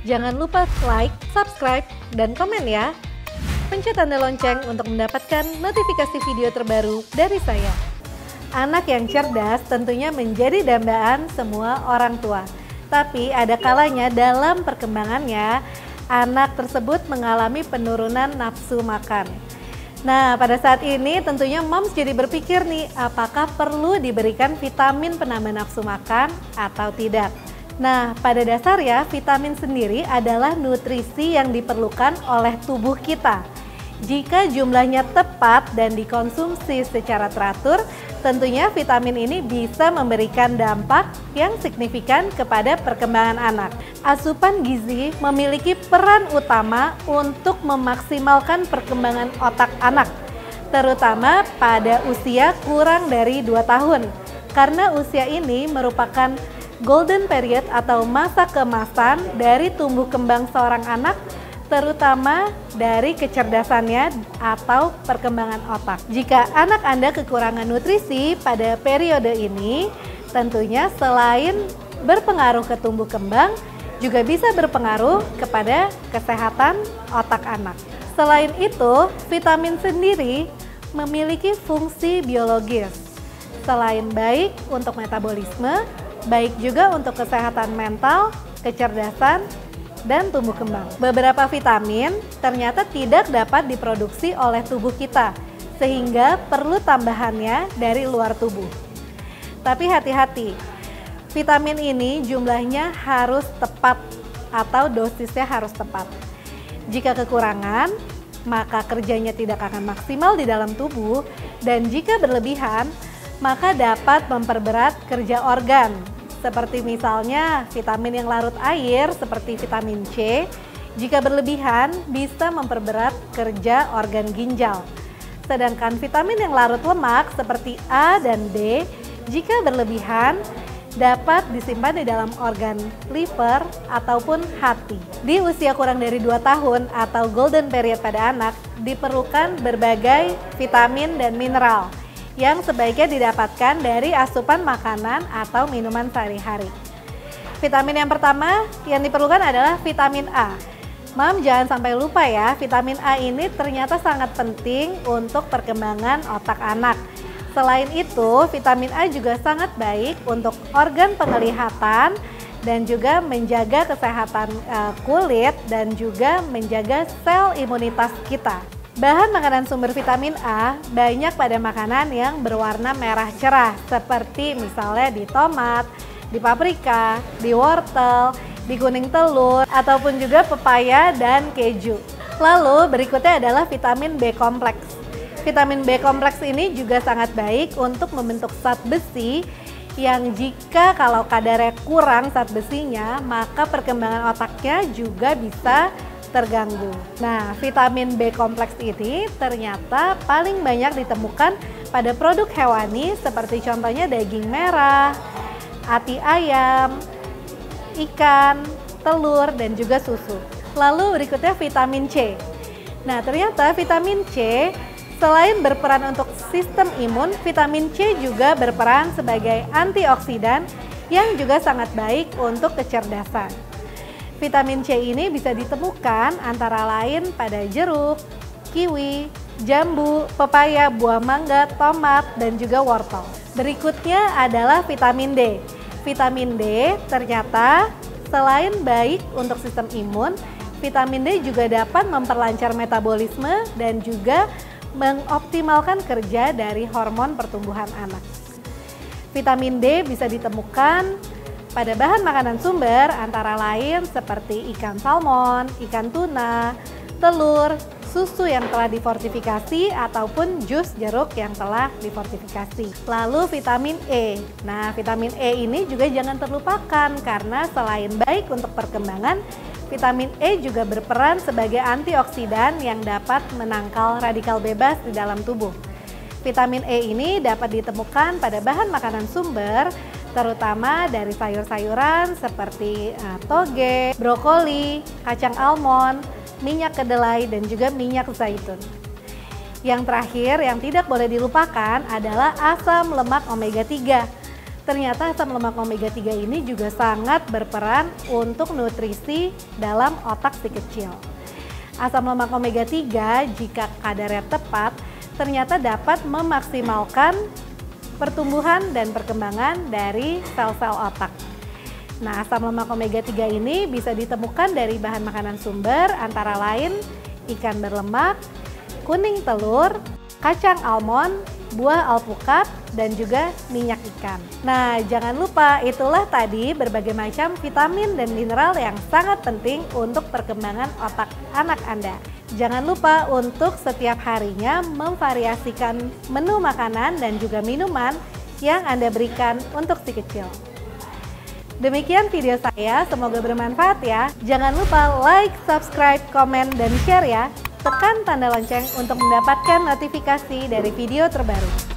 Jangan lupa like, subscribe, dan komen ya. Pencet tanda lonceng untuk mendapatkan notifikasi video terbaru dari saya. Anak yang cerdas tentunya menjadi dambaan semua orang tua. Tapi ada kalanya dalam perkembangannya, anak tersebut mengalami penurunan nafsu makan. Nah, pada saat ini tentunya moms jadi berpikir nih, apakah perlu diberikan vitamin penambah nafsu makan atau tidak? Nah, pada dasarnya vitamin sendiri adalah nutrisi yang diperlukan oleh tubuh kita. Jika jumlahnya tepat dan dikonsumsi secara teratur, tentunya vitamin ini bisa memberikan dampak yang signifikan kepada perkembangan anak. Asupan gizi memiliki peran utama untuk memaksimalkan perkembangan otak anak, terutama pada usia kurang dari 2 tahun. Karena usia ini merupakan golden period atau masa keemasan dari tumbuh kembang seorang anak, terutama dari kecerdasannya atau perkembangan otak. Jika anak Anda kekurangan nutrisi pada periode ini, tentunya selain berpengaruh ke tumbuh kembang, juga bisa berpengaruh kepada kesehatan otak anak. Selain itu, vitamin sendiri memiliki fungsi biologis. Selain baik untuk metabolisme, baik juga untuk kesehatan mental, kecerdasan, dan tumbuh kembang. Beberapa vitamin ternyata tidak dapat diproduksi oleh tubuh kita, sehingga perlu tambahannya dari luar tubuh. Tapi hati-hati, vitamin ini jumlahnya harus tepat atau dosisnya harus tepat. Jika kekurangan, maka kerjanya tidak akan maksimal di dalam tubuh, dan jika berlebihan, maka dapat memperberat kerja organ. Seperti misalnya vitamin yang larut air seperti vitamin C, jika berlebihan bisa memperberat kerja organ ginjal. Sedangkan vitamin yang larut lemak seperti A dan D, jika berlebihan dapat disimpan di dalam organ liver ataupun hati. Di usia kurang dari 2 tahun atau golden period pada anak, diperlukan berbagai vitamin dan mineral yang sebaiknya didapatkan dari asupan makanan atau minuman sehari-hari. Vitamin yang pertama yang diperlukan adalah vitamin A. Mam, jangan sampai lupa ya, vitamin A ini ternyata sangat penting untuk perkembangan otak anak. Selain itu, vitamin A juga sangat baik untuk organ penglihatan dan juga menjaga kesehatan kulit dan juga menjaga sel imunitas kita. Bahan makanan sumber vitamin A banyak pada makanan yang berwarna merah cerah, seperti misalnya di tomat, di paprika, di wortel, di kuning telur, ataupun juga pepaya dan keju. Lalu berikutnya adalah vitamin B kompleks. Vitamin B kompleks ini juga sangat baik untuk membentuk zat besi yang jika kalau kadarnya kurang zat besinya, maka perkembangan otaknya juga bisa terganggu. Nah, vitamin B kompleks ini ternyata paling banyak ditemukan pada produk hewani seperti contohnya daging merah, ati ayam, ikan, telur, dan juga susu. Lalu berikutnya vitamin C. Nah, ternyata vitamin C selain berperan untuk sistem imun, vitamin C juga berperan sebagai antioksidan yang juga sangat baik untuk kecerdasan. Vitamin C ini bisa ditemukan antara lain pada jeruk, kiwi, jambu, pepaya, buah mangga, tomat, dan juga wortel. Berikutnya adalah vitamin D. Vitamin D ternyata selain baik untuk sistem imun, vitamin D juga dapat memperlancar metabolisme dan juga mengoptimalkan kerja dari hormon pertumbuhan anak. Vitamin D bisa ditemukan pada bahan makanan sumber antara lain seperti ikan salmon, ikan tuna, telur, susu yang telah difortifikasi ataupun jus jeruk yang telah difortifikasi. Lalu vitamin E. Nah, vitamin E ini juga jangan terlupakan karena selain baik untuk perkembangan, vitamin E juga berperan sebagai antioksidan yang dapat menangkal radikal bebas di dalam tubuh. Vitamin E ini dapat ditemukan pada bahan makanan sumber terutama dari sayur-sayuran seperti toge, brokoli, kacang almond, minyak kedelai, dan juga minyak zaitun. Yang terakhir yang tidak boleh dilupakan adalah asam lemak omega 3. Ternyata asam lemak omega 3 ini juga sangat berperan untuk nutrisi dalam otak si kecil. Asam lemak omega 3 jika kadarnya tepat ternyata dapat memaksimalkan pertumbuhan dan perkembangan dari sel-sel otak. Nah, asam lemak omega 3 ini bisa ditemukan dari bahan makanan sumber antara lain ikan berlemak, kuning telur, kacang almond, buah alpukat, dan juga minyak ikan. Nah, jangan lupa itulah tadi berbagai macam vitamin dan mineral yang sangat penting untuk perkembangan otak anak Anda. Jangan lupa untuk setiap harinya memvariasikan menu makanan dan juga minuman yang Anda berikan untuk si kecil. Demikian video saya, semoga bermanfaat ya. Jangan lupa like, subscribe, komen, dan share ya. Tekan tanda lonceng untuk mendapatkan notifikasi dari video terbaru.